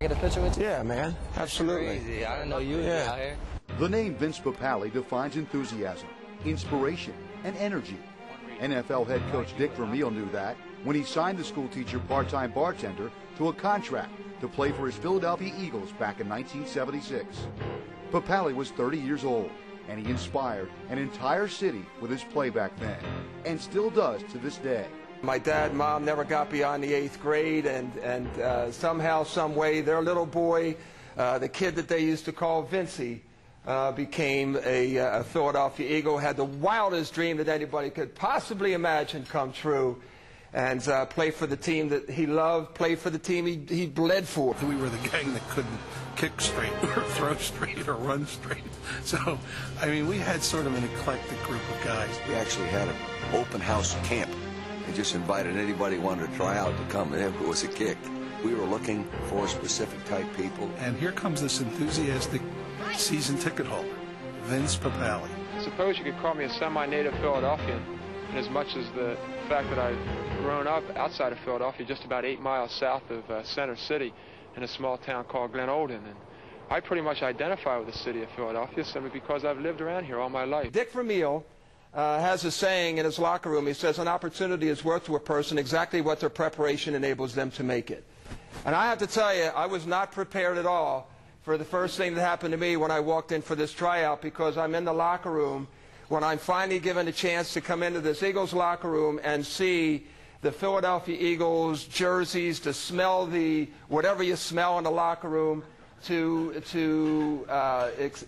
Get a picture with you? Yeah, man. Absolutely. Crazy. I didn't know you were out here. The name Vince Papale defines enthusiasm, inspiration, and energy. NFL head coach Dick Vermeil knew that when he signed the schoolteacher part-time bartender to a contract to play for his Philadelphia Eagles back in 1976. Papale was 30 years old, and he inspired an entire city with his play back then, and still does to this day. My dad and mom never got beyond the 8th grade, and somehow, some way, their little boy, the kid that they used to call Vincey, became a Philadelphia Eagle, had the wildest dream that anybody could possibly imagine come true, and play for the team that he loved, play for the team he bled for. We were the gang that couldn't kick straight or throw straight or run straight. So, I mean, we had sort of an eclectic group of guys. We actually had an open house camp and just invited anybody who wanted to try out to come in who was a kick. We were looking for specific type people. And here comes this enthusiastic season ticket holder, Vince Papale. I suppose you could call me a semi-native Philadelphian, in as much as the fact that I've grown up outside of Philadelphia, just about 8 miles south of Center City, in a small town called Glen Olden. And I pretty much identify with the city of Philadelphia simply because I've lived around here all my life. Dick Vermeil has a saying in his locker room. He says, an opportunity is worth to a person exactly what their preparation enables them to make it. And I have to tell you, I was not prepared at all for the first thing that happened to me when I walked in for this tryout, because I'm in the locker room when I'm finally given a chance to come into this Eagles locker room and see the Philadelphia Eagles jerseys, to smell the whatever you smell in the locker room, to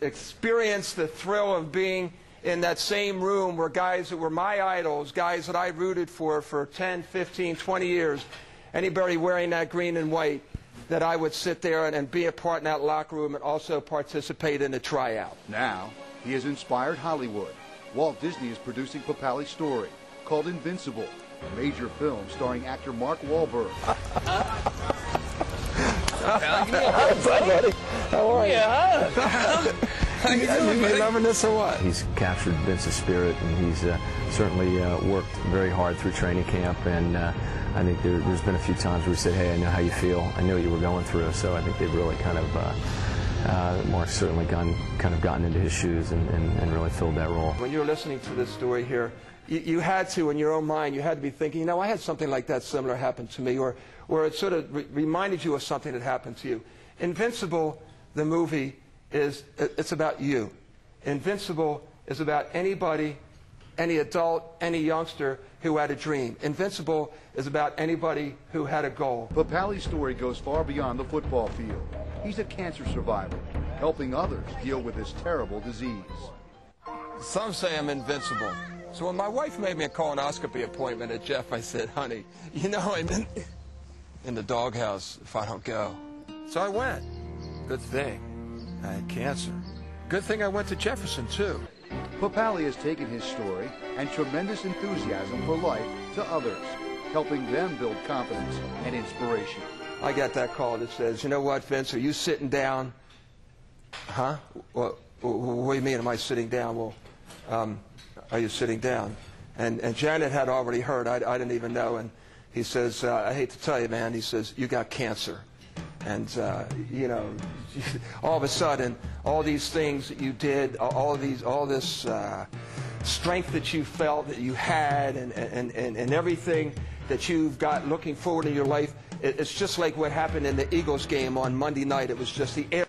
experience the thrill of being in that same room where guys that were my idols, guys that I rooted for 10, 15, 20 years, anybody wearing that green and white, that I would sit there and be a part in that locker room and also participate in the tryout. Now, he has inspired Hollywood. Walt Disney is producing Papale's story, called Invincible, a major film starring actor Mark Wahlberg. What's up, buddy? How are you? Yeah. You loving this or what? He's captured Vince's spirit, and he's certainly worked very hard through training camp, and I think there's been a few times where we said, hey, I know how you feel, I know what you were going through, so I think they've really kind of, Mark's certainly gotten into his shoes and really filled that role. When you're listening to this story here, you had to, in your own mind, you had to be thinking, you know, I had something like that similar happen to me, or it sort of reminded you of something that happened to you. Invincible, the movie, it's about you. Invincible is about anybody, any adult, any youngster who had a dream. Invincible is about anybody who had a goal. Papale's story goes far beyond the football field. He's a cancer survivor, helping others deal with this terrible disease. Some say I'm invincible. So when my wife made me a colonoscopy appointment at Jeff, I said, honey, you know I'm in the doghouse if I don't go. So I went. Good thing I had cancer. Good thing I went to Jefferson, too. Papale has taken his story and tremendous enthusiasm for life to others, helping them build confidence and inspiration. I got that call that says, you know what, Vince, are you sitting down? Huh? What do you mean, am I sitting down? Well, are you sitting down? And Janet had already heard. I didn't even know. And he says, I hate to tell you, man, he says, you got cancer. And, you know, all of a sudden, all these things that you did, all this strength that you felt that you had, and everything that you've got looking forward in your life, it's just like what happened in the Eagles game on Monday night. It was just the air.